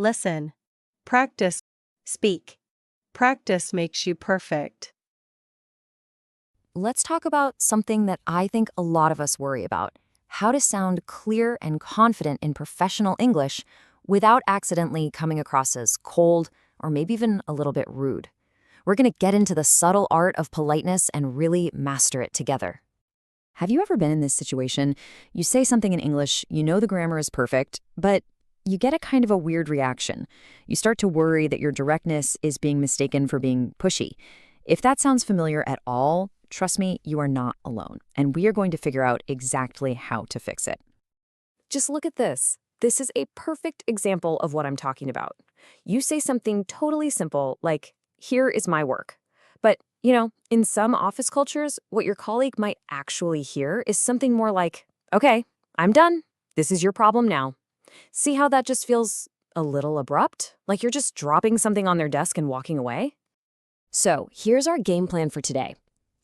Listen. Practice. Speak. Practice makes you perfect. Let's talk about something that I think a lot of us worry about: how to sound clear and confident in professional English without accidentally coming across as cold or maybe even a little bit rude. We're going to get into the subtle art of politeness and really master it together. Have you ever been in this situation? You say something in English, you know the grammar is perfect, but you get a kind of a weird reaction. You start to worry that your directness is being mistaken for being pushy. If that sounds familiar at all, trust me, you are not alone, and we are going to figure out exactly how to fix it. Just look at this. This is a perfect example of what I'm talking about. You say something totally simple, like, "Here is my work." But, in some office cultures, what your colleague might actually hear is something more like, "Okay, I'm done. This is your problem now." See how that just feels a little abrupt? Like you're just dropping something on their desk and walking away? So here's our game plan for today.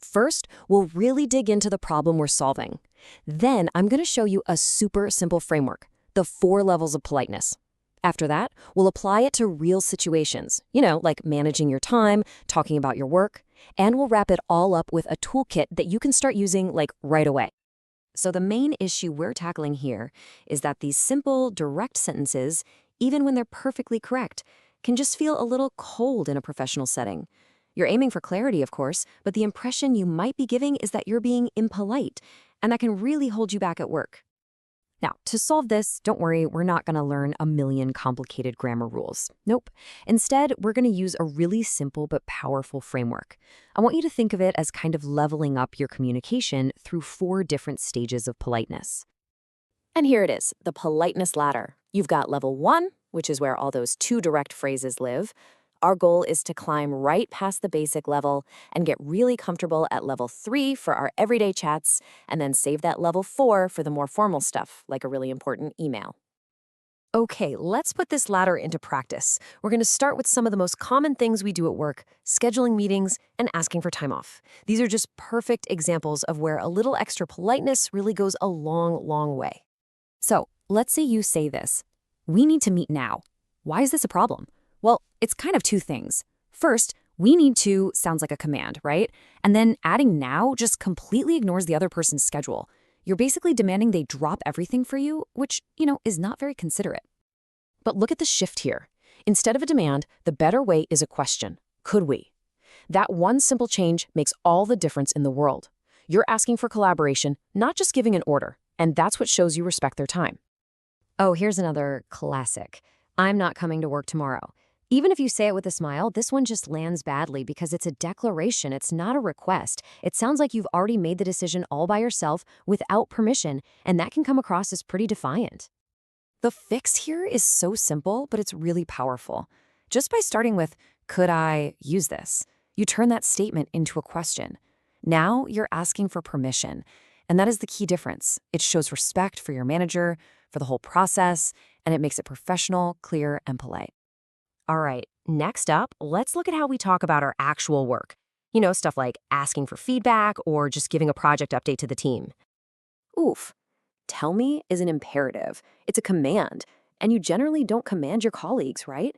First, we'll really dig into the problem we're solving. Then I'm going to show you a super simple framework, the 4 levels of politeness. After that, we'll apply it to real situations, like managing your time, talking about your work, and we'll wrap it all up with a toolkit that you can start using right away. So the main issue we're tackling here is that these simple, direct sentences, even when they're perfectly correct, can just feel a little cold in a professional setting. You're aiming for clarity, of course, but the impression you might be giving is that you're being impolite, and that can really hold you back at work. Now, to solve this, don't worry, we're not going to learn a million complicated grammar rules. Nope. Instead, we're going to use a really simple but powerful framework. I want you to think of it as kind of leveling up your communication through 4 different stages of politeness. And here it is, the politeness ladder. You've got level 1, which is where all those 2 direct phrases live. Our goal is to climb right past the basic level and get really comfortable at level 3 for our everyday chats, and then save that level 4 for the more formal stuff, like a really important email. Okay, let's put this ladder into practice. We're going to start with some of the most common things we do at work: scheduling meetings and asking for time off. These are just perfect examples of where a little extra politeness really goes a long, long way. So, let's say you say this: "We need to meet now." Why is this a problem? Well, it's kind of 2 things. First, "we need to" sounds like a command, right? And then adding "now" just completely ignores the other person's schedule. You're basically demanding they drop everything for you, which, is not very considerate. But look at the shift here. Instead of a demand, the better way is a question. Could we? That one simple change makes all the difference in the world. You're asking for collaboration, not just giving an order, and that's what shows you respect their time. Oh, here's another classic: "I'm not coming to work tomorrow." Even if you say it with a smile, this one just lands badly because it's a declaration, it's not a request. It sounds like you've already made the decision all by yourself without permission, and that can come across as pretty defiant. The fix here is so simple, but it's really powerful. Just by starting with, "Could I use this?" you turn that statement into a question. Now you're asking for permission, and that is the key difference. It shows respect for your manager, for the whole process, and it makes it professional, clear, and polite. All right, next up, let's look at how we talk about our actual work. Stuff like asking for feedback or just giving a project update to the team. Oof. "Tell me" is an imperative. It's a command, and you generally don't command your colleagues, right?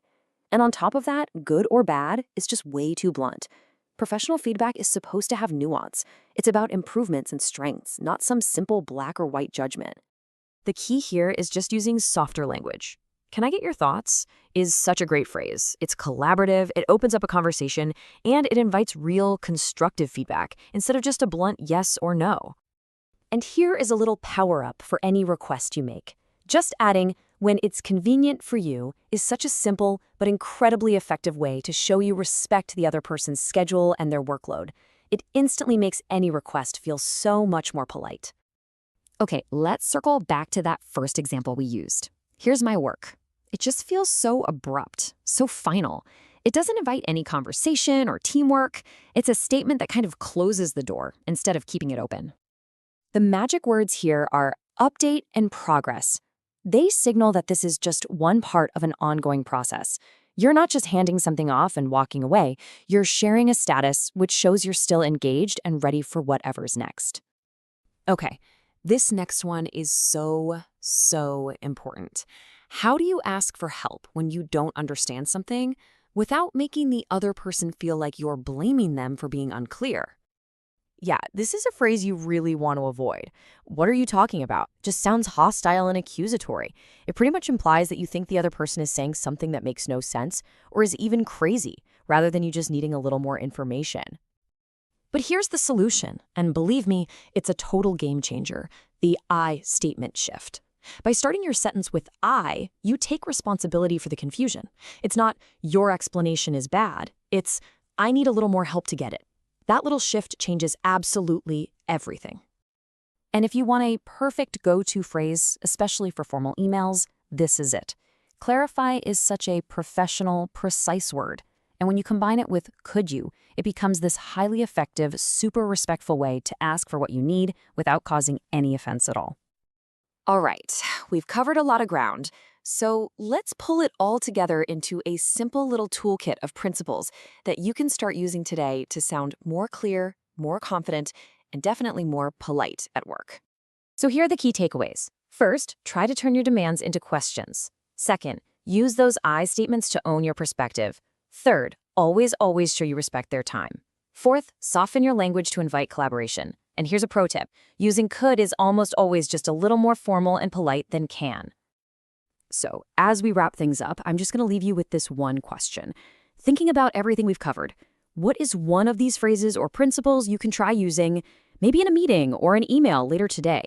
And on top of that, good or bad is just way too blunt. Professional feedback is supposed to have nuance. It's about improvements and strengths, not some simple black or white judgment. The key here is just using softer language. "Can I get your thoughts?" is such a great phrase. It's collaborative, it opens up a conversation, and it invites real, constructive feedback instead of just a blunt yes or no. And here is a little power-up for any request you make. Just adding "when it's convenient for you" is such a simple but incredibly effective way to show you respect the other person's schedule and their workload. It instantly makes any request feel so much more polite. Okay, let's circle back to that first example we used. "Here's my work." It just feels so abrupt, so final. It doesn't invite any conversation or teamwork. It's a statement that kind of closes the door instead of keeping it open. The magic words here are update and progress. They signal that this is just one part of an ongoing process. You're not just handing something off and walking away. You're sharing a status which shows you're still engaged and ready for whatever's next. Okay, this next one is so important. How do you ask for help when you don't understand something without making the other person feel like you're blaming them for being unclear? Yeah, this is a phrase you really want to avoid. What are you talking about? Just sounds hostile and accusatory. It pretty much implies that you think the other person is saying something that makes no sense or is even crazy, rather than you just needing a little more information. But here's the solution, and believe me, it's a total game changer: the I statement shift. By starting your sentence with I, you take responsibility for the confusion. It's not your explanation is bad, it's I need a little more help to get it. That little shift changes absolutely everything. And if you want a perfect go-to phrase, especially for formal emails, this is it. Clarify is such a professional, precise word. And when you combine it with could you, it becomes this highly effective, super respectful way to ask for what you need without causing any offense at all. All right, we've covered a lot of ground, so let's pull it all together into a simple little toolkit of principles that you can start using today to sound more clear, more confident, and definitely more polite at work. So here are the key takeaways. First, try to turn your demands into questions. Second, use those I statements to own your perspective. Third, always show you respect their time. Fourth, soften your language to invite collaboration. And here's a pro tip: using could is almost always just a little more formal and polite than can. So, as we wrap things up, I'm just going to leave you with this one question. Thinking about everything we've covered, what is one of these phrases or principles you can try using, maybe in a meeting or an email later today?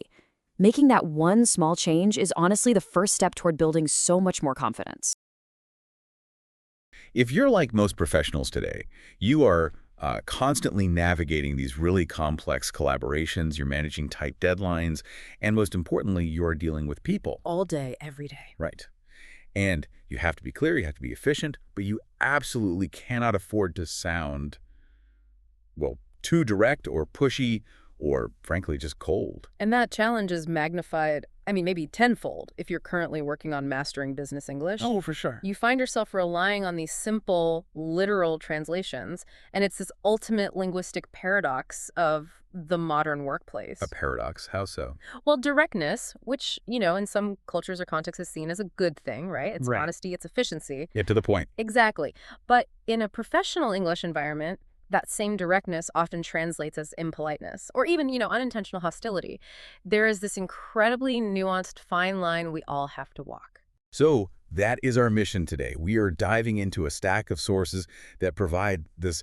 Making that one small change is honestly the first step toward building so much more confidence. If you're like most professionals today, you are constantly navigating these really complex collaborations, you're managing tight deadlines, and most importantly, you're dealing with people. All day, every day. Right. And you have to be clear, you have to be efficient, but you absolutely cannot afford to sound, well, too direct or pushy or, frankly, just cold. And that challenge is magnified, maybe tenfold if you're currently working on mastering business English. Oh, for sure. You find yourself relying on these simple, literal translations, and it's this ultimate linguistic paradox of the modern workplace. A paradox. How so? Well, directness, which, in some cultures or contexts is seen as a good thing, right? It's Right. honesty, it's efficiency. Get to the point. Exactly. But in a professional English environment, that same directness often translates as impoliteness or even, unintentional hostility. There is this incredibly nuanced fine line we all have to walk. So that is our mission today. We are diving into a stack of sources that provide this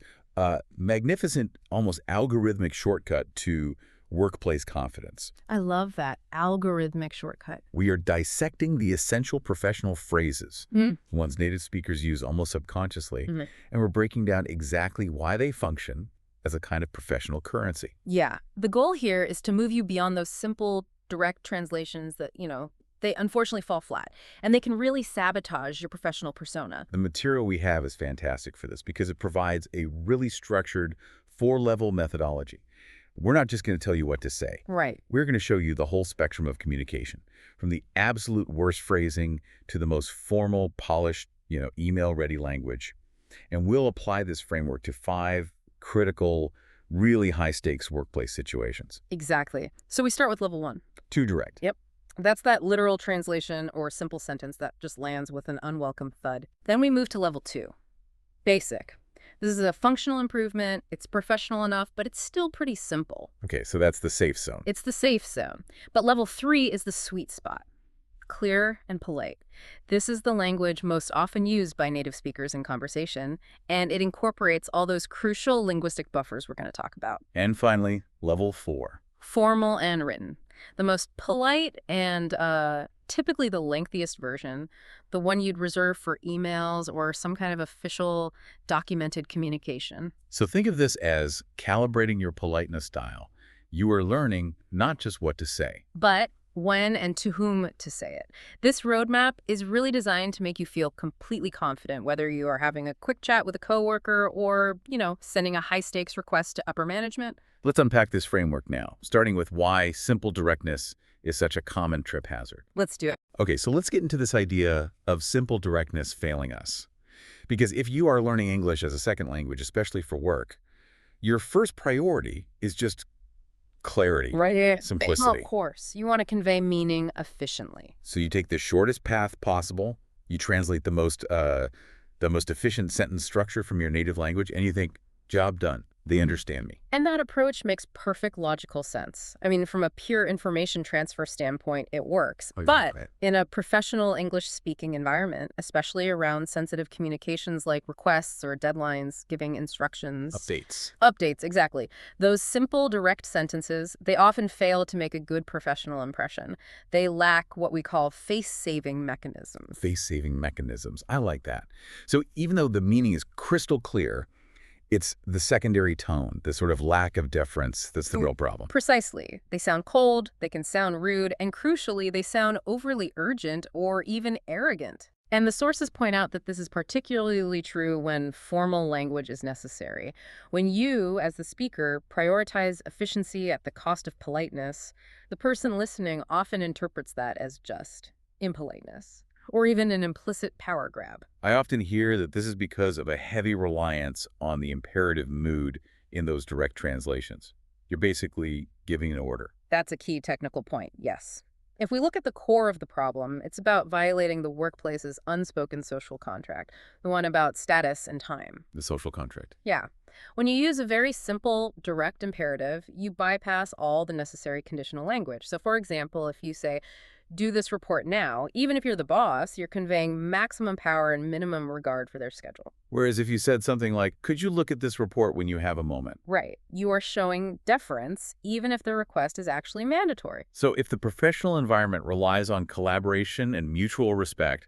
magnificent, almost algorithmic shortcut to workplace confidence. I love that algorithmic shortcut. We are dissecting the essential professional phrases, ones native speakers use almost subconsciously, and we're breaking down exactly why they function as a kind of professional currency. Yeah. The goal here is to move you beyond those simple, direct translations that, they unfortunately fall flat, and they can really sabotage your professional persona. The material we have is fantastic for this because it provides a really structured, four-level methodology. We're not just going to tell you what to say. Right. We're going to show you the whole spectrum of communication, from the absolute worst phrasing to the most formal, polished, email-ready language. And we'll apply this framework to 5 critical, really high-stakes workplace situations. Exactly. So we start with level 1. Too direct. Yep. That's that literal translation or simple sentence that just lands with an unwelcome thud. Then we move to level 2. Basic. This is a functional improvement. It's professional enough, but it's still pretty simple. Okay, so that's the safe zone. It's the safe zone. But level 3 is the sweet spot. Clear and polite. This is the language most often used by native speakers in conversation, and it incorporates all those crucial linguistic buffers we're going to talk about. And finally, level 4. Formal and written. The most polite and typically the lengthiest version, the one you'd reserve for emails or some kind of official documented communication. So think of this as calibrating your politeness style. You are learning not just what to say, but when and to whom to say it. This roadmap is really designed to make you feel completely confident, whether you are having a quick chat with a coworker or, sending a high-stakes request to upper management. Let's unpack this framework now, starting with why simple directness is such a common trip hazard. Let's do it. Okay, so let's get into this idea of simple directness failing us. Because if you are learning English as a second language, especially for work, your first priority is just clarity, Right. simplicity. Of course. You want to convey meaning efficiently. So you take the shortest path possible, you translate the most efficient sentence structure from your native language, and you think, job done. They understand me. And that approach makes perfect logical sense. I mean, from a pure information transfer standpoint, it works. Oh, you're But right. in a professional English-speaking environment, especially around sensitive communications like requests or deadlines, giving instructions. Updates, exactly. Those simple, direct sentences, they often fail to make a good professional impression. They lack what we call face-saving mechanisms. Face-saving mechanisms. I like that. So even though the meaning is crystal clear, it's the secondary tone, the sort of lack of deference that's the real problem. Precisely. They sound cold, they can sound rude, and crucially, they sound overly urgent or even arrogant. And the sources point out that this is particularly true when formal language is necessary. When you, as the speaker, prioritize efficiency at the cost of politeness, the person listening often interprets that as just impoliteness, or even an implicit power grab. I often hear that this is because of a heavy reliance on the imperative mood in those direct translations. You're basically giving an order. That's a key technical point, yes. If we look at the core of the problem, it's about violating the workplace's unspoken social contract, the one about status and time. The social contract. Yeah. When you use a very simple, direct imperative, you bypass all the necessary conditional language. So, for example, if you say, do this report now, even if you're the boss, you're conveying maximum power and minimum regard for their schedule. Whereas if you said something like, could you look at this report when you have a moment? Right. You are showing deference, even if the request is actually mandatory. So if the professional environment relies on collaboration and mutual respect,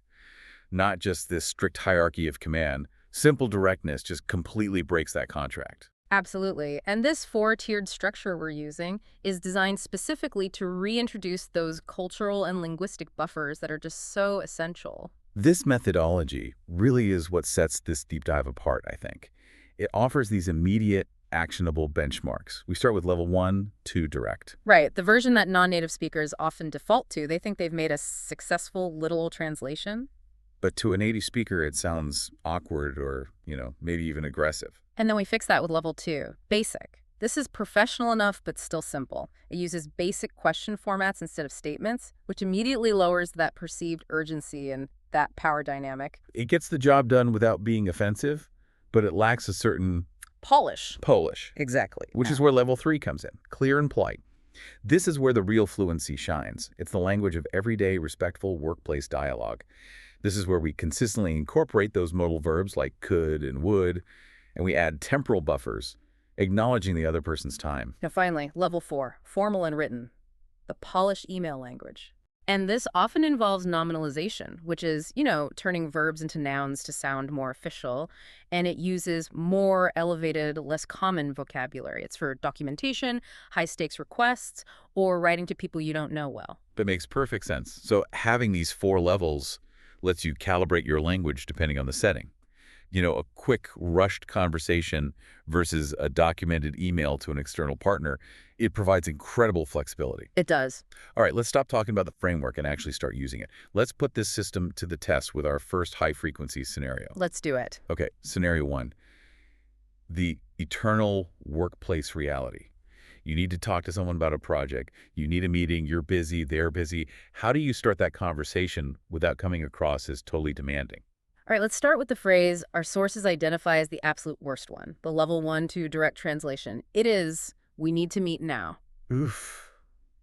not just this strict hierarchy of command, simple directness just completely breaks that contract. Absolutely. And this four-tiered structure we're using is designed specifically to reintroduce those cultural and linguistic buffers that are just so essential. This methodology really is what sets this deep dive apart, I think. It offers these immediate, actionable benchmarks. We start with level 1, 2 direct. Right. The version that non-native speakers often default to, they think they've made a successful literal translation. But to a native speaker, it sounds awkward or, maybe even aggressive. And then we fix that with level 2, basic. This is professional enough, but still simple. It uses basic question formats instead of statements, which immediately lowers that perceived urgency and that power dynamic. It gets the job done without being offensive, but it lacks a certain Polish. Exactly. Which is where level 3 comes in, clear and polite. This is where the real fluency shines. It's the language of everyday, respectful workplace dialogue. This is where we consistently incorporate those modal verbs like could and would, and we add temporal buffers, acknowledging the other person's time. Now finally, level 4, formal and written, the polished email language. And this often involves nominalization, which is, turning verbs into nouns to sound more official, and it uses more elevated, less common vocabulary. It's for documentation, high-stakes requests, or writing to people you don't know well. That makes perfect sense. So having these 4 levels lets you calibrate your language depending on the setting. A quick, rushed conversation versus a documented email to an external partner, it provides incredible flexibility. It does. All right, let's stop talking about the framework and actually start using it. Let's put this system to the test with our first high-frequency scenario. Let's do it. Okay, scenario 1, the eternal workplace reality. You need to talk to someone about a project. You need a meeting. You're busy. They're busy. How do you start that conversation without coming across as totally demanding? All right, let's start with the phrase our sources identify as the absolute worst one, the level 1 to direct translation. It is, we need to meet now. Oof.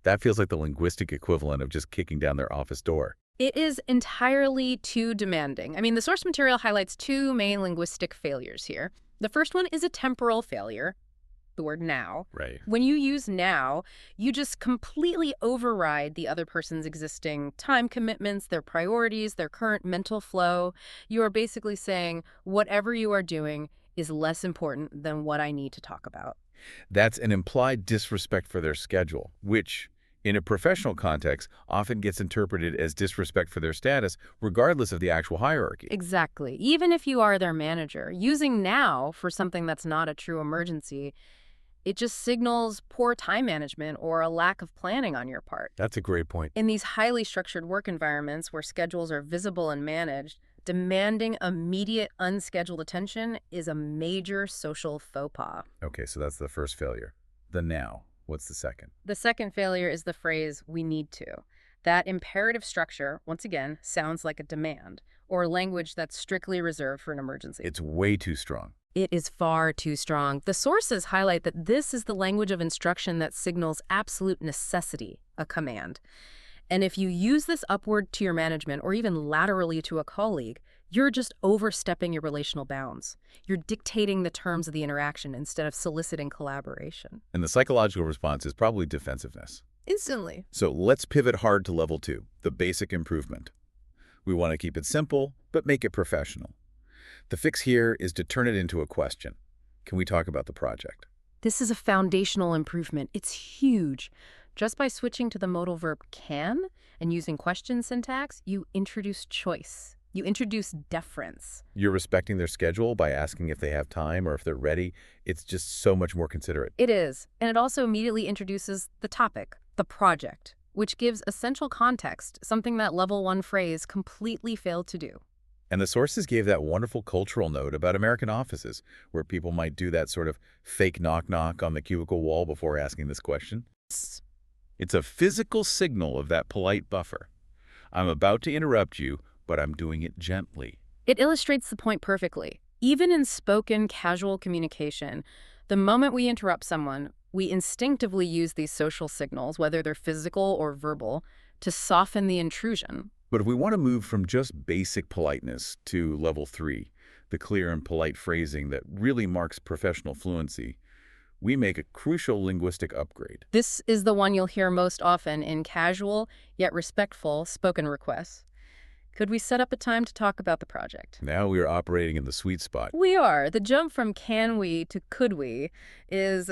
That feels like the linguistic equivalent of just kicking down their office door. It is entirely too demanding. I mean, the source material highlights 2 main linguistic failures here. The first one is a temporal failure, the word now. Right. When you use now, you just completely override the other person's existing time commitments, their priorities, their current mental flow. You are basically saying whatever you are doing is less important than what I need to talk about. That's an implied disrespect for their schedule, which, in a professional context, often gets interpreted as disrespect for their status, regardless of the actual hierarchy. Exactly. Even if you are their manager, using now for something that's not a true emergency, it just signals poor time management or a lack of planning on your part. That's a great point. In these highly structured work environments where schedules are visible and managed, demanding immediate, unscheduled attention is a major social faux pas. Okay, so that's the first failure. The now. What's the second? The second failure is the phrase, "we need to." That imperative structure, once again, sounds like a demand, or language that's strictly reserved for an emergency. It's way too strong. It is far too strong. The sources highlight that this is the language of instruction that signals absolute necessity, a command. And if you use this upward to your management or even laterally to a colleague, you're just overstepping your relational bounds. You're dictating the terms of the interaction instead of soliciting collaboration. And the psychological response is probably defensiveness. Instantly. So let's pivot hard to level 2, the basic improvement. We want to keep it simple, but make it professional. The fix here is to turn it into a question. Can we talk about the project? This is a foundational improvement. It's huge. Just by switching to the modal verb can and using question syntax, you introduce choice. You introduce deference. You're respecting their schedule by asking if they have time or if they're ready. It's just so much more considerate. It is. And it also immediately introduces the topic, the project, which gives essential context, something that level 1 phrase completely failed to do. And the sources gave that wonderful cultural note about American offices, where people might do that sort of fake knock-knock on the cubicle wall before asking this question. It's a physical signal of that polite buffer. I'm about to interrupt you, but I'm doing it gently. It illustrates the point perfectly. Even in spoken, casual communication, the moment we interrupt someone, we instinctively use these social signals, whether they're physical or verbal, to soften the intrusion. But if we want to move from just basic politeness to level 3, the clear and polite phrasing that really marks professional fluency, we make a crucial linguistic upgrade. This is the one you'll hear most often in casual, yet respectful, spoken requests. Could we set up a time to talk about the project? Now we are operating in the sweet spot. We are. The jump from can we to could we is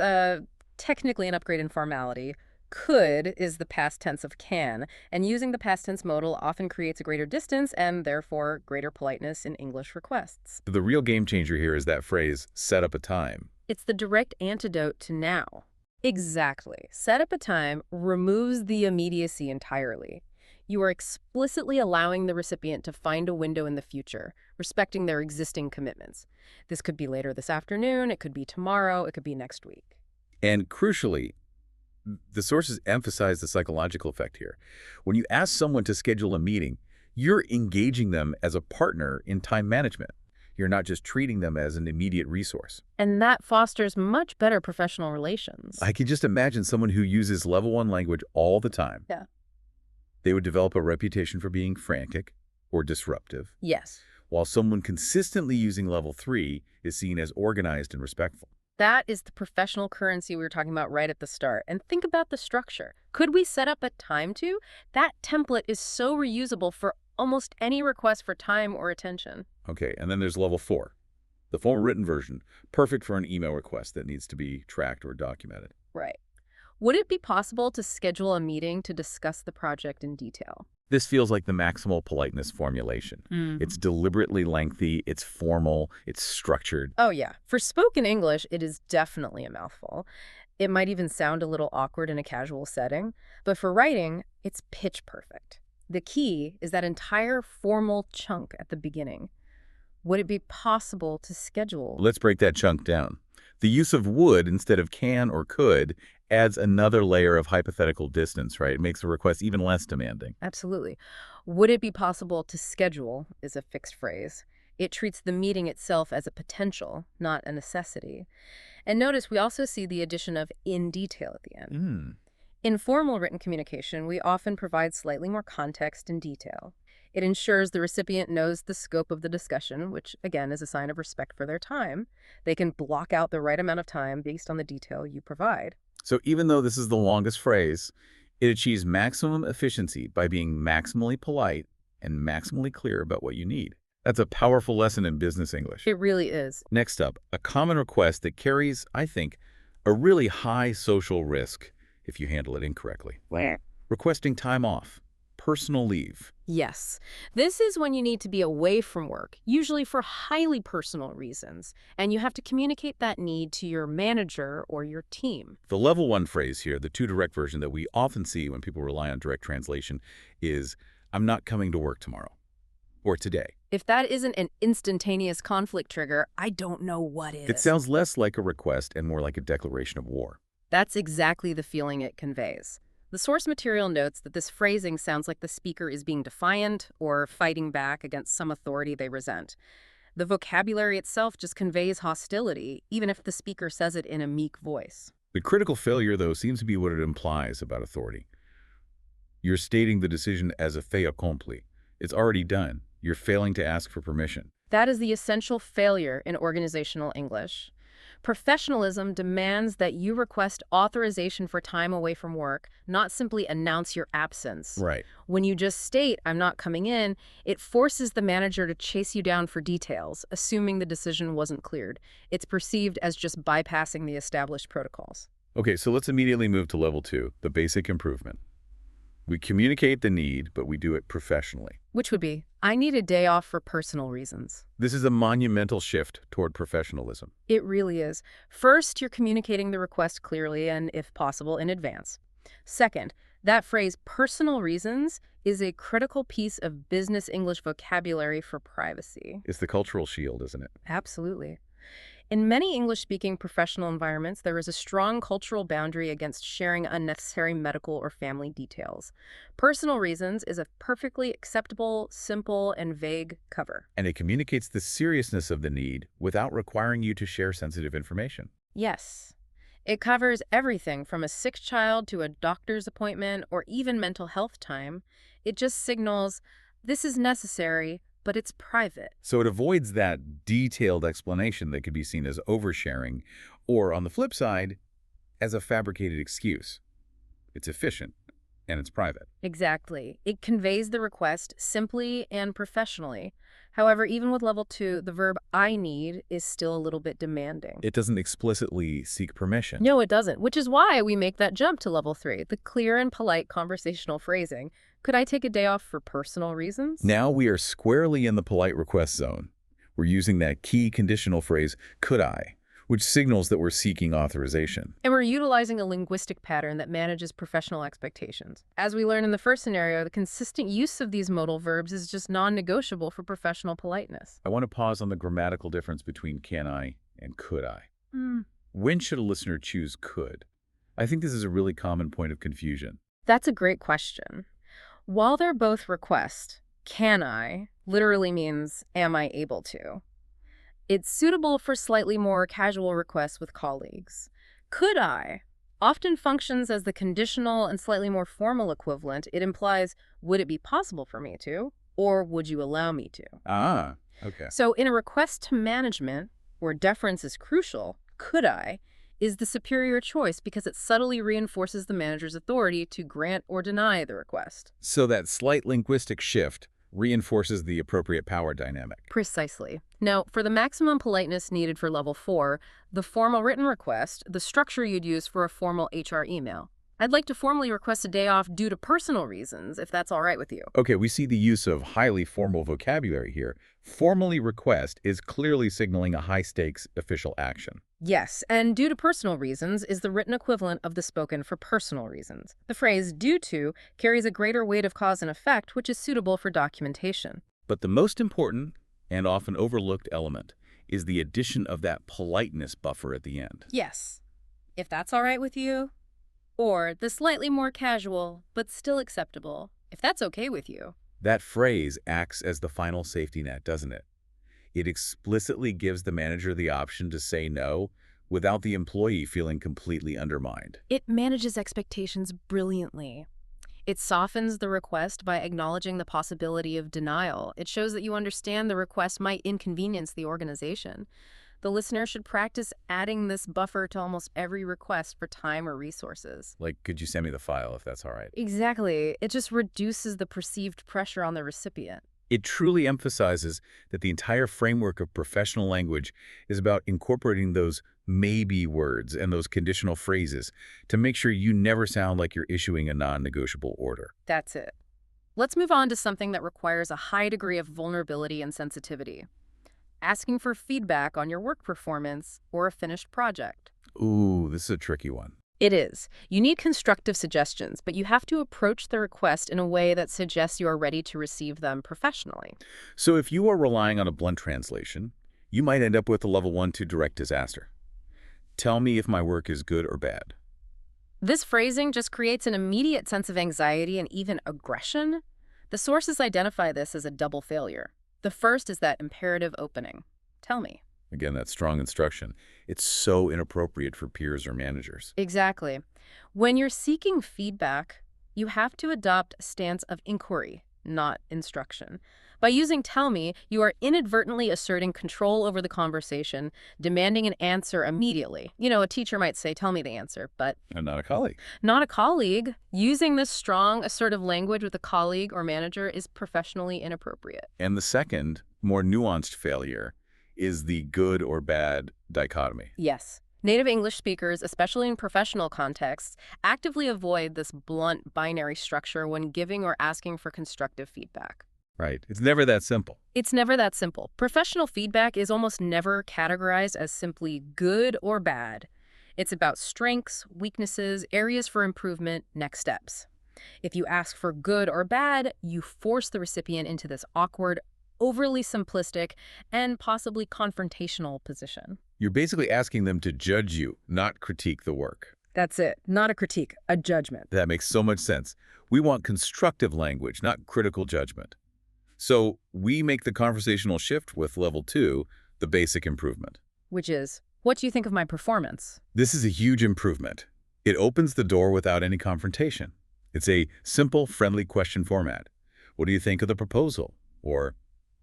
technically an upgrade in formality. Could is the past tense of can, and using the past tense modal often creates a greater distance and therefore greater politeness in English requests. The real game changer here is that phrase, set up a time. It's the direct antidote to now. Exactly. Set up a time removes the immediacy entirely. You are explicitly allowing the recipient to find a window in the future, respecting their existing commitments. This could be later this afternoon, it could be tomorrow, it could be next week. And crucially, the sources emphasize the psychological effect here. When you ask someone to schedule a meeting, you're engaging them as a partner in time management. You're not just treating them as an immediate resource. And that fosters much better professional relations. I can just imagine someone who uses level 1 language all the time. Yeah. They would develop a reputation for being frantic or disruptive, Yes. while someone consistently using level 3 is seen as organized and respectful. That is the professional currency we were talking about right at the start. And think about the structure. Could we set up a time to? That template is so reusable for almost any request for time or attention. Okay, and then there's level 4, the formal written version, perfect for an email request that needs to be tracked or documented. Right. Would it be possible to schedule a meeting to discuss the project in detail? This feels like the maximal politeness formulation. It's deliberately lengthy, it's formal, it's structured. Oh, yeah. For spoken English, it is definitely a mouthful. It might even sound a little awkward in a casual setting, but for writing, it's pitch perfect. The key is that entire formal chunk at the beginning. Would it be possible to schedule? Let's break that chunk down. The use of would instead of can or could adds another layer of hypothetical distance, right? It makes the request even less demanding. Absolutely. Would it be possible to schedule is a fixed phrase. It treats the meeting itself as a potential, not a necessity. And notice we also see the addition of in detail at the end. In formal written communication, we often provide slightly more context and detail. It ensures the recipient knows the scope of the discussion, which, again, is a sign of respect for their time. They can block out the right amount of time based on the detail you provide. So even though this is the longest phrase, it achieves maximum efficiency by being maximally polite and maximally clear about what you need. That's a powerful lesson in business English. It really is. Next up, a common request that carries, I think, a really high social risk if you handle it incorrectly. Requesting time off, personal leave. Yes. This is when you need to be away from work, usually for highly personal reasons, and you have to communicate that need to your manager or your team. The level 1 phrase here, the 2 direct version that we often see when people rely on direct translation is, I'm not coming to work tomorrow or today. If that isn't an instantaneous conflict trigger, I don't know what is. It sounds less like a request and more like a declaration of war. That's exactly the feeling it conveys. The source material notes that this phrasing sounds like the speaker is being defiant or fighting back against some authority they resent. The vocabulary itself just conveys hostility, even if the speaker says it in a meek voice. The critical failure, though, seems to be what it implies about authority. You're stating the decision as a fait accompli. It's already done. You're failing to ask for permission. That is the essential failure in organizational English. Professionalism demands that you request authorization for time away from work, not simply announce your absence. Right. When you just state, "I'm not coming in," it forces the manager to chase you down for details, assuming the decision wasn't cleared. It's perceived as just bypassing the established protocols. Okay, so let's immediately move to level 2, the basic improvement. We communicate the need, but we do it professionally. Which would be, "I need a day off for personal reasons." This is a monumental shift toward professionalism. It really is. First, you're communicating the request clearly and, if possible, in advance. Second, that phrase, personal reasons, is a critical piece of business English vocabulary for privacy. It's the cultural shield, isn't it? Absolutely. In many English-speaking professional environments, there is a strong cultural boundary against sharing unnecessary medical or family details. Personal reasons is a perfectly acceptable, simple, and vague cover. And it communicates the seriousness of the need without requiring you to share sensitive information. Yes. It covers everything from a sick child to a doctor's appointment or even mental health time. It just signals, this is necessary, but it's private. So it avoids that detailed explanation that could be seen as oversharing, or on the flip side, as a fabricated excuse. It's efficient, and it's private. Exactly. It conveys the request simply and professionally. However, even with level 2, the verb "I need" is still a little bit demanding. It doesn't explicitly seek permission. No, it doesn't, which is why we make that jump to level 3, the clear and polite conversational phrasing. Could I take a day off for personal reasons? Now we are squarely in the polite request zone. We're using that key conditional phrase, could I, which signals that we're seeking authorization. And we're utilizing a linguistic pattern that manages professional expectations. As we learned in the first scenario, the consistent use of these modal verbs is just non-negotiable for professional politeness. I want to pause on the grammatical difference between can I and could I. When should a listener choose could? I think this is a really common point of confusion. That's a great question. While they're both request, can I literally means am I able to? It's suitable for slightly more casual requests with colleagues. Could I often functions as the conditional and slightly more formal equivalent. It implies, would it be possible for me to? Or would you allow me to? Ah, okay. So in a request to management, where deference is crucial, could I is the superior choice because it subtly reinforces the manager's authority to grant or deny the request. So that slight linguistic shift reinforces the appropriate power dynamic. Precisely. Now, for the maximum politeness needed for level 4, the formal written request, the structure you'd use for a formal HR email. I'd like to formally request a day off due to personal reasons, if that's all right with you. Okay, we see the use of highly formal vocabulary here. Formally request is clearly signaling a high-stakes official action. Yes, and due to personal reasons is the written equivalent of the spoken for personal reasons. The phrase due to carries a greater weight of cause and effect, which is suitable for documentation. But the most important and often overlooked element is the addition of that politeness buffer at the end. Yes, if that's all right with you. Or the slightly more casual, but still acceptable, if that's okay with you. That phrase acts as the final safety net, doesn't it? It explicitly gives the manager the option to say no without the employee feeling completely undermined. It manages expectations brilliantly. It softens the request by acknowledging the possibility of denial. It shows that you understand the request might inconvenience the organization. The listener should practice adding this buffer to almost every request for time or resources. Like, could you send me the file if that's all right? Exactly. It just reduces the perceived pressure on the recipient. It truly emphasizes that the entire framework of professional language is about incorporating those maybe words and those conditional phrases to make sure you never sound like you're issuing a non-negotiable order. That's it. Let's move on to something that requires a high degree of vulnerability and sensitivity. Asking for feedback on your work performance or a finished project. Ooh, this is a tricky one. It is. You need constructive suggestions, but you have to approach the request in a way that suggests you are ready to receive them professionally. So if you are relying on a blunt translation, you might end up with a level 1 to direct disaster. Tell me if my work is good or bad. This phrasing just creates an immediate sense of anxiety and even aggression. The sources identify this as a double failure. The first is that imperative opening. Tell me. Again, that strong instruction. It's so inappropriate for peers or managers. Exactly. When you're seeking feedback, you have to adopt a stance of inquiry, not instruction. By using tell me, you are inadvertently asserting control over the conversation, demanding an answer immediately. You know, a teacher might say, tell me the answer, but And not a colleague. not a colleague. Using this strong, assertive language with a colleague or manager is professionally inappropriate. And the second, more nuanced failure is the good or bad dichotomy. Yes. Native English speakers, especially in professional contexts, actively avoid this blunt binary structure when giving or asking for constructive feedback. Right. It's never that simple. It's never that simple. Professional feedback is almost never categorized as simply good or bad. It's about strengths, weaknesses, areas for improvement, next steps. If you ask for good or bad, you force the recipient into this awkward, overly simplistic, and possibly confrontational position. You're basically asking them to judge you, not critique the work. That's it. Not a critique, a judgment. That makes so much sense. We want constructive language, not critical judgment. So we make the conversational shift with level 2, the basic improvement. Which is, what do you think of my performance? This is a huge improvement. It opens the door without any confrontation. It's a simple, friendly question format. What do you think of the proposal? Or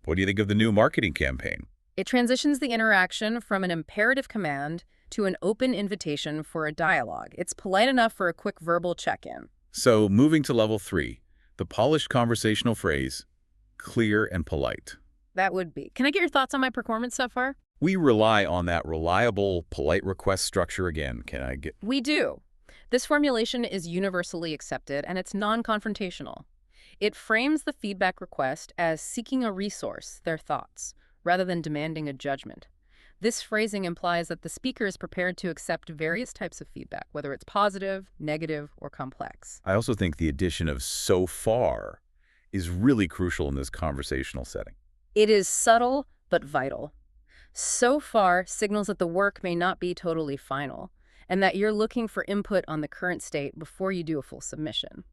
what do you think of the new marketing campaign? It transitions the interaction from an imperative command to an open invitation for a dialogue. It's polite enough for a quick verbal check-in. So moving to level 3, the polished conversational phrase, clear and polite. That would be. Can I get your thoughts on my performance so far? We rely on that reliable, polite request structure again. We do. This formulation is universally accepted, and it's non-confrontational. It frames the feedback request as seeking a resource, their thoughts, rather than demanding a judgment. This phrasing implies that the speaker is prepared to accept various types of feedback, whether it's positive, negative, or complex. I also think the addition of so far is really crucial in this conversational setting. It is subtle, but vital. So far signals that the work may not be totally final, and that you're looking for input on the current state before you do a full submission.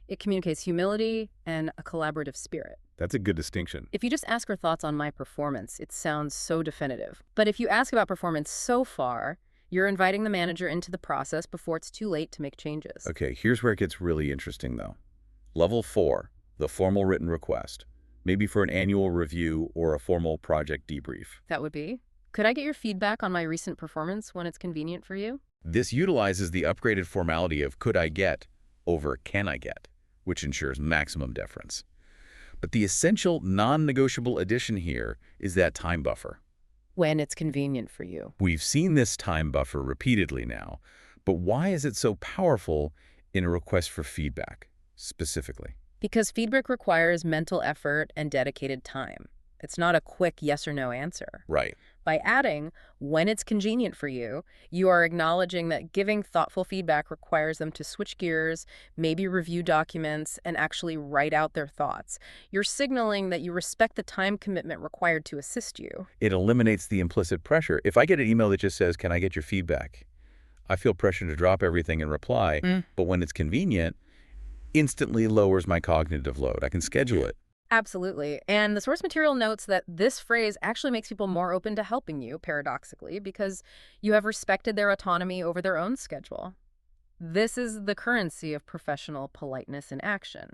It communicates humility and a collaborative spirit. That's a good distinction. If you just ask her thoughts on my performance, it sounds so definitive. But if you ask about performance so far, you're inviting the manager into the process before it's too late to make changes. Okay, here's where it gets really interesting, though. Level 4, the formal written request, maybe for an annual review or a formal project debrief. That would be. Could I get your feedback on my recent performance when it's convenient for you? This utilizes the upgraded formality of could I get over can I get, which ensures maximum deference. But the essential non-negotiable addition here is that time buffer. When it's convenient for you. We've seen this time buffer repeatedly now, but why is it so powerful in a request for feedback, specifically? Because feedback requires mental effort and dedicated time. It's not a quick yes or no answer. Right. By adding, when it's convenient for you, you are acknowledging that giving thoughtful feedback requires them to switch gears, maybe review documents, and actually write out their thoughts. You're signaling that you respect the time commitment required to assist you. It eliminates the implicit pressure. If I get an email that just says, can I get your feedback? I feel pressure to drop everything and reply, but when it's convenient, instantly lowers my cognitive load. I can schedule it. Absolutely. And the source material notes that this phrase actually makes people more open to helping you, paradoxically, because you have respected their autonomy over their own schedule. This is the currency of professional politeness in action.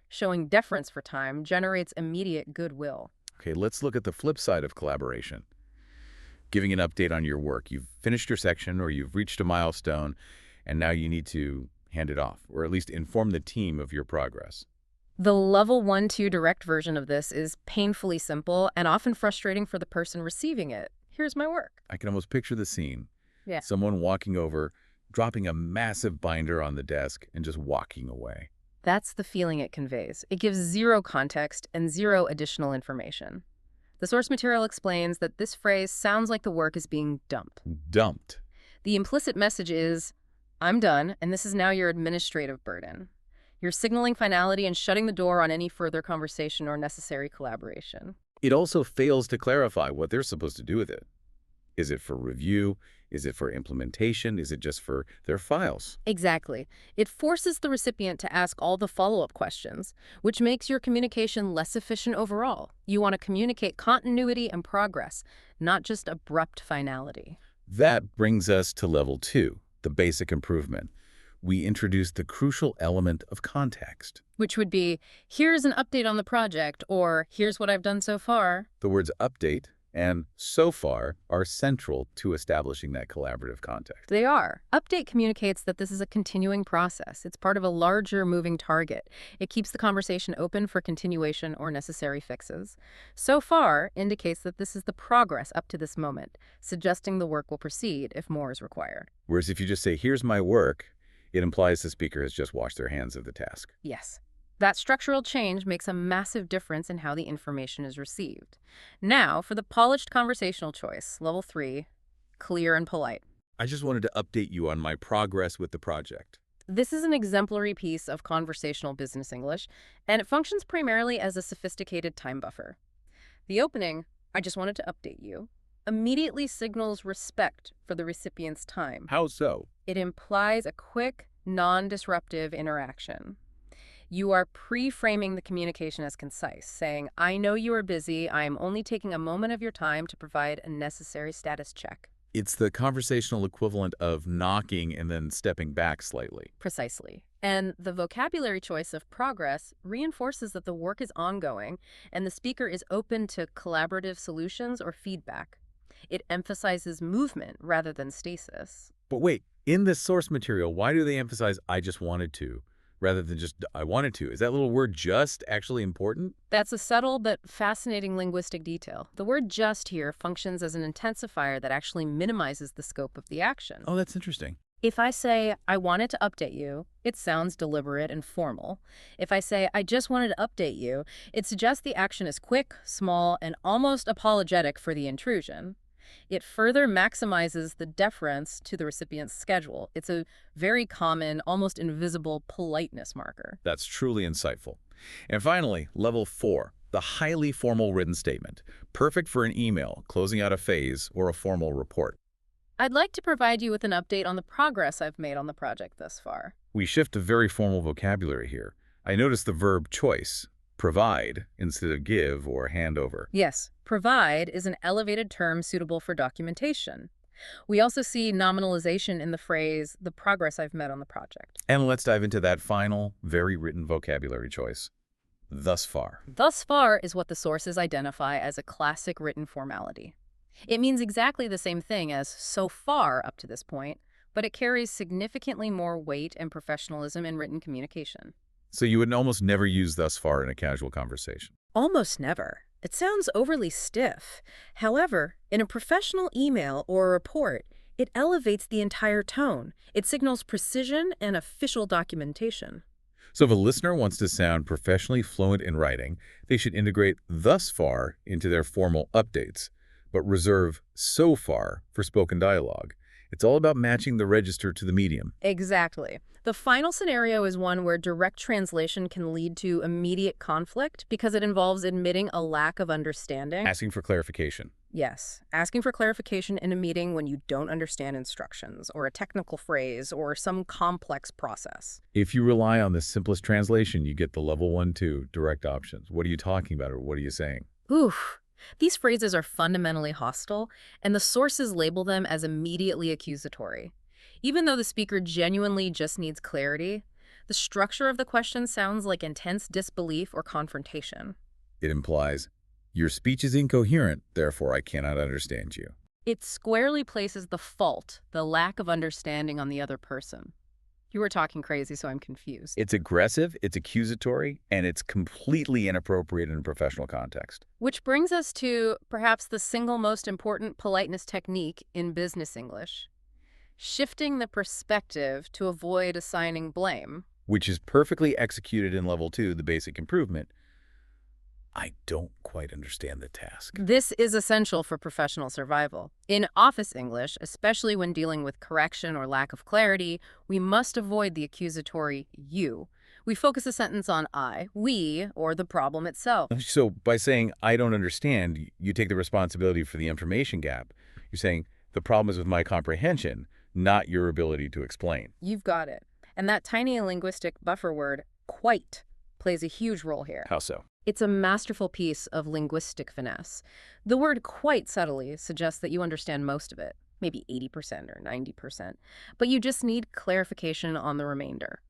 Showing deference for time generates immediate goodwill. Okay, let's look at the flip side of collaboration. Giving an update on your work. You've finished your section or you've reached a milestone, and now you need to hand it off, or at least inform the team of your progress. The level 1-2 direct version of this is painfully simple and often frustrating for the person receiving it. Here's my work. I can almost picture the scene. Yeah. Someone walking over, dropping a massive binder on the desk, and just walking away. That's the feeling it conveys. It gives zero context and zero additional information. The source material explains that this phrase sounds like the work is being dumped. Dumped. The implicit message is, I'm done, and this is now your administrative burden. You're signaling finality and shutting the door on any further conversation or necessary collaboration. It also fails to clarify what they're supposed to do with it. Is it for review? Is it for implementation? Is it just for their files? Exactly. It forces the recipient to ask all the follow-up questions, which makes your communication less efficient overall. You want to communicate continuity and progress, not just abrupt finality. That brings us to level 2, the basic improvement. We introduce the crucial element of context. Which would be, here's an update on the project, or here's what I've done so far. The words update and so far are central to establishing that collaborative context. They are. Update communicates that this is a continuing process. It's part of a larger moving target. It keeps the conversation open for continuation or necessary fixes. So far indicates that this is the progress up to this moment, suggesting the work will proceed if more is required. Whereas if you just say, here's my work, it implies the speaker has just washed their hands of the task. Yes. That structural change makes a massive difference in how the information is received. Now, for the polished conversational choice, level 3, clear and polite. I just wanted to update you on my progress with the project. This is an exemplary piece of conversational business English, and it functions primarily as a sophisticated time buffer. The opening, I just wanted to update you, immediately signals respect for the recipient's time. How so? It implies a quick, non-disruptive interaction. You are pre-framing the communication as concise, saying, I know you are busy. I am only taking a moment of your time to provide a necessary status check. It's the conversational equivalent of knocking and then stepping back slightly. Precisely. And the vocabulary choice of progress reinforces that the work is ongoing and the speaker is open to collaborative solutions or feedback. It emphasizes movement rather than stasis. But wait, in this source material, why do they emphasize I just wanted to rather than just I wanted to? Is that little word just actually important? That's a subtle but fascinating linguistic detail. The word just here functions as an intensifier that actually minimizes the scope of the action. Oh, that's interesting. If I say, I wanted to update you, it sounds deliberate and formal. If I say, I just wanted to update you, it suggests the action is quick, small, and almost apologetic for the intrusion. It further maximizes the deference to the recipient's schedule. It's a very common, almost invisible politeness marker. That's truly insightful. And finally, level 4, the highly formal written statement, perfect for an email, closing out a phase, or a formal report. I'd like to provide you with an update on the progress I've made on the project thus far. We shift to very formal vocabulary here. I notice the verb choice, provide, instead of give or hand over. Yes, provide is an elevated term suitable for documentation. We also see nominalization in the phrase, the progress I've made on the project. And let's dive into that final, very written vocabulary choice. Thus far. Thus far is what the sources identify as a classic written formality. It means exactly the same thing as so far up to this point, but it carries significantly more weight and professionalism in written communication. So you would almost never use thus far in a casual conversation. Almost never. It sounds overly stiff. However, in a professional email or a report, it elevates the entire tone. It signals precision and official documentation. So if a listener wants to sound professionally fluent in writing, they should integrate thus far into their formal updates, but reserve so far for spoken dialogue. It's all about matching the register to the medium. Exactly. The final scenario is one where direct translation can lead to immediate conflict because it involves admitting a lack of understanding. Asking for clarification. Yes, asking for clarification in a meeting when you don't understand instructions or a technical phrase or some complex process. If you rely on the simplest translation, you get the level 1-2 direct options. What are you talking about or what are you saying? Oof. These phrases are fundamentally hostile, and the sources label them as immediately accusatory. Even though the speaker genuinely just needs clarity, the structure of the question sounds like intense disbelief or confrontation. It implies, your speech is incoherent, therefore I cannot understand you. It squarely places the fault, the lack of understanding, on the other person. You were talking crazy, so I'm confused. It's aggressive, it's accusatory, and it's completely inappropriate in a professional context. Which brings us to perhaps the single most important politeness technique in business English: shifting the perspective to avoid assigning blame. Which is perfectly executed in level 2, the basic improvement. I don't quite understand the task. This is essential for professional survival. In office English, especially when dealing with correction or lack of clarity, we must avoid the accusatory you. We focus a sentence on I, we, or the problem itself. So by saying, I don't understand, you take the responsibility for the information gap. You're saying, The problem is with my comprehension, not your ability to explain. You've got it. And that tiny linguistic buffer word, quite, plays a huge role here. How so? It's a masterful piece of linguistic finesse. The word quite subtly suggests that you understand most of it, maybe 80% or 90%, but you just need clarification on the remainder.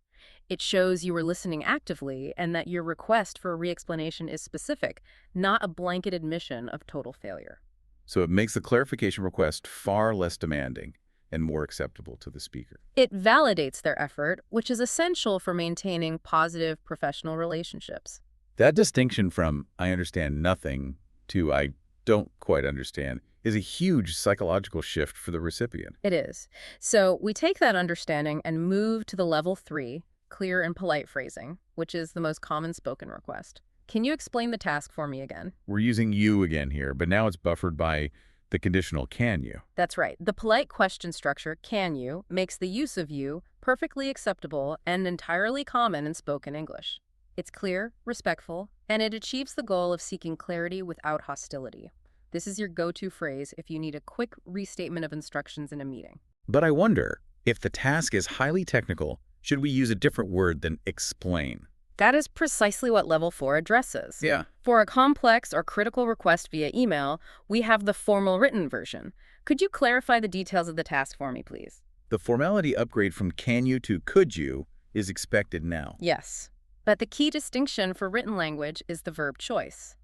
It shows you were listening actively and that your request for a re-explanation is specific, not a blanket admission of total failure. So it makes the clarification request far less demanding and more acceptable to the speaker. It validates their effort, which is essential for maintaining positive professional relationships. That distinction from I understand nothing to I don't quite understand is a huge psychological shift for the recipient. It is. So we take that understanding and move to the level 3, clear and polite phrasing, which is the most common spoken request. Can you explain the task for me again? We're using you again here, but now it's buffered by the conditional can you. That's right. The polite question structure, can you, makes the use of you perfectly acceptable and entirely common in spoken English. It's clear, respectful, and it achieves the goal of seeking clarity without hostility. This is your go-to phrase if you need a quick restatement of instructions in a meeting. But I wonder, if the task is highly technical, should we use a different word than explain? That is precisely what Level 4 addresses. Yeah. For a complex or critical request via email, we have the formal written version. Could you clarify the details of the task for me, please? The formality upgrade from can you to could you is expected now. Yes. But the key distinction for written language is the verb choice.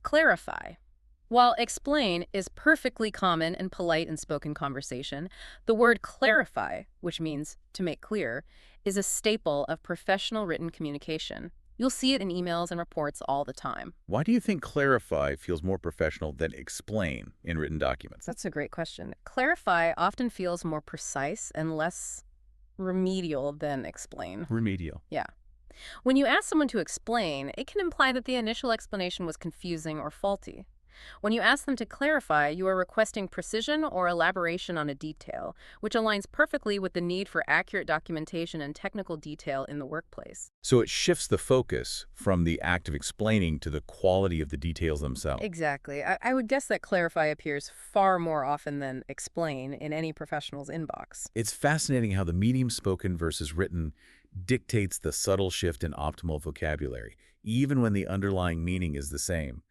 Clarify. While explain is perfectly common and polite in spoken conversation, the word clarify, which means to make clear, is a staple of professional written communication. You'll see it in emails and reports all the time. Why do you think clarify feels more professional than explain in written documents? That's a great question. Clarify often feels more precise and less remedial than explain. Remedial. Yeah. When you ask someone to explain, it can imply that the initial explanation was confusing or faulty. When you ask them to clarify, you are requesting precision or elaboration on a detail, which aligns perfectly with the need for accurate documentation and technical detail in the workplace. So it shifts the focus from the act of explaining to the quality of the details themselves. Exactly. I would guess that clarify appears far more often than explain in any professional's inbox. It's fascinating how the medium spoken versus written dictates the subtle shift in optimal vocabulary, even when the underlying meaning is the same.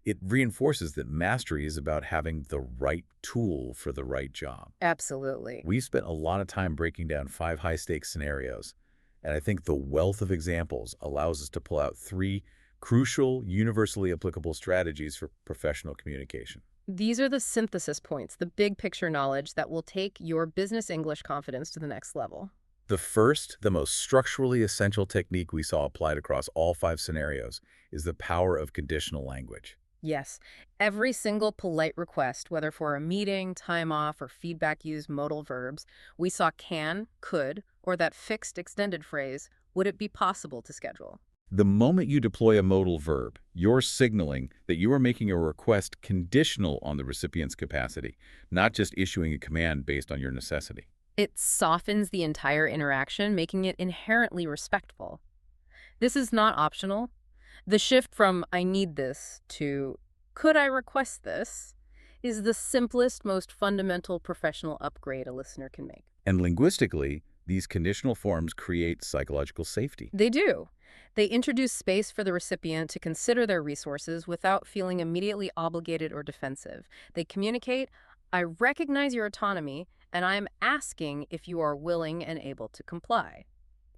It reinforces that mastery is about having the right tool for the right job. Absolutely. We've spent a lot of time breaking down 5 high-stakes scenarios, and I think the wealth of examples allows us to pull out 3 crucial, universally applicable strategies for professional communication. These are the synthesis points, the big picture knowledge that will take your business English confidence to the next level. The first, the most structurally essential technique we saw applied across all 5 scenarios is the power of conditional language. Yes, every single polite request, whether for a meeting, time off, or feedback use modal verbs, we saw can, could, or that fixed extended phrase, would it be possible to schedule? The moment you deploy a modal verb, you're signaling that you are making a request conditional on the recipient's capacity, not just issuing a command based on your necessity. It softens the entire interaction, making it inherently respectful. This is not optional. The shift from I need this to could I request this is the simplest, most fundamental professional upgrade a listener can make. And linguistically, these conditional forms create psychological safety. They do. They introduce space for the recipient to consider their resources without feeling immediately obligated or defensive. They communicate, I recognize your autonomy, and I am asking if you are willing and able to comply.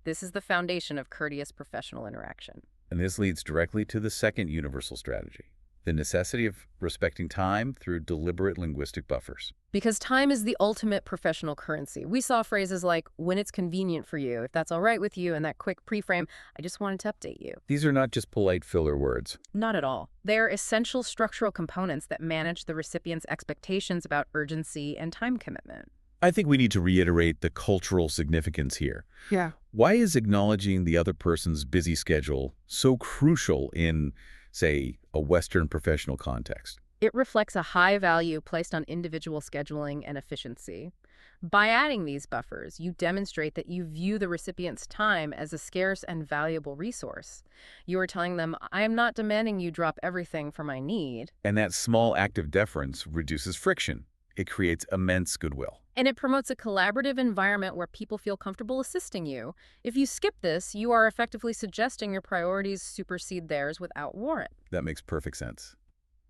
This is the foundation of courteous professional interaction. And this leads directly to the second universal strategy, the necessity of respecting time through deliberate linguistic buffers. Because time is the ultimate professional currency. We saw phrases like, when it's convenient for you, if that's all right with you, and that quick pre-frame, I just wanted to update you. These are not just polite filler words. Not at all. They're essential structural components that manage the recipient's expectations about urgency and time commitment. I think we need to reiterate the cultural significance here. Yeah. Why is acknowledging the other person's busy schedule so crucial in, say, a Western professional context? It reflects a high value placed on individual scheduling and efficiency. By adding these buffers, you demonstrate that you view the recipient's time as a scarce and valuable resource. You are telling them, I am not demanding you drop everything for my need. And that small act of deference reduces friction. It creates immense goodwill. And it promotes a collaborative environment where people feel comfortable assisting you. If you skip this, you are effectively suggesting your priorities supersede theirs without warrant. That makes perfect sense.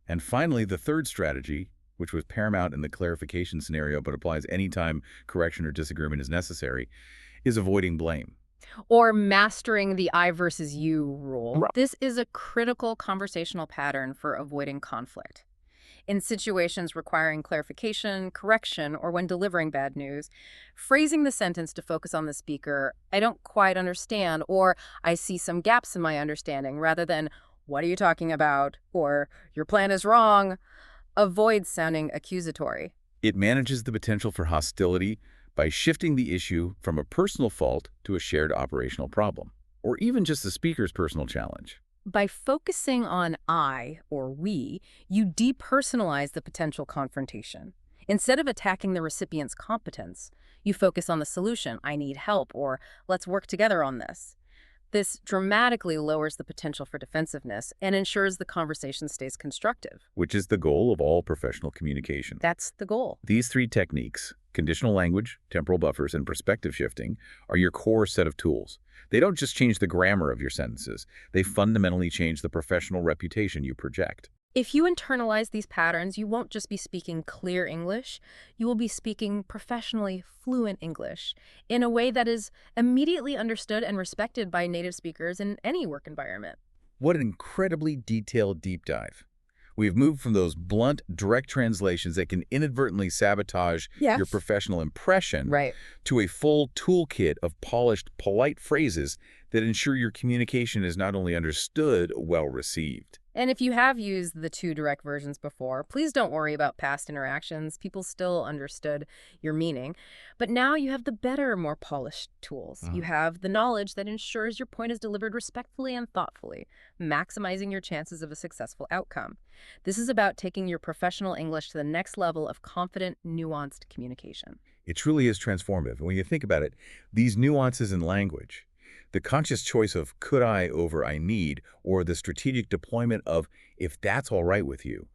And finally, the third strategy, which was paramount in the clarification scenario but applies anytime correction or disagreement is necessary, is avoiding blame. Or mastering the I versus you rule. This is a critical conversational pattern for avoiding conflict. In situations requiring clarification, correction, or when delivering bad news, phrasing the sentence to focus on the speaker, I don't quite understand, or I see some gaps in my understanding, rather than, what are you talking about? Or, your plan is wrong. Avoid sounding accusatory. It manages the potential for hostility by shifting the issue from a personal fault to a shared operational problem, or even just the speaker's personal challenge. By focusing on I, or we, you depersonalize the potential confrontation. Instead of attacking the recipient's competence, you focus on the solution, I need help, or let's work together on this. This dramatically lowers the potential for defensiveness and ensures the conversation stays constructive. Which is the goal of all professional communication. That's the goal. These three techniques, conditional language, temporal buffers, and perspective shifting, are your core set of tools. They don't just change the grammar of your sentences, they fundamentally change the professional reputation you project. If you internalize these patterns, you won't just be speaking clear English, you will be speaking professionally fluent English in a way that is immediately understood and respected by native speakers in any work environment. What an incredibly detailed deep dive. We've moved from those blunt, direct translations that can inadvertently sabotage your professional impression to a full toolkit of polished, polite phrases that ensure your communication is not only understood, well received. And if you have used the two direct versions before, please don't worry about past interactions. People still understood your meaning. But now you have the better, more polished tools. You have the knowledge that ensures your point is delivered respectfully and thoughtfully, maximizing your chances of a successful outcome. This is about taking your professional English to the next level of confident, nuanced communication. It truly is transformative. And when you think about it, these nuances in language, the conscious choice of could I over I need, or the strategic deployment of if that's all right with you,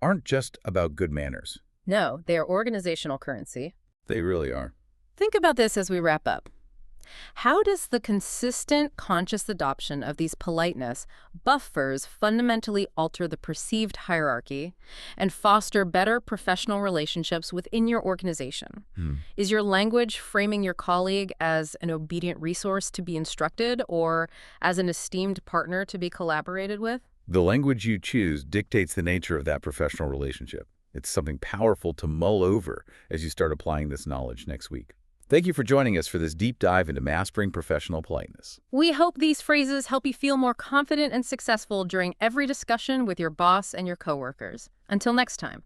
aren't just about good manners. No, they are organizational currency. They really are. Think about this as we wrap up. How does the consistent, conscious adoption of these politeness buffers fundamentally alter the perceived hierarchy and foster better professional relationships within your organization? Is your language framing your colleague as an obedient resource to be instructed or as an esteemed partner to be collaborated with? The language you choose dictates the nature of that professional relationship. It's something powerful to mull over as you start applying this knowledge next week. Thank you for joining us for this deep dive into mastering professional politeness. We hope these phrases help you feel more confident and successful during every discussion with your boss and your coworkers. Until next time.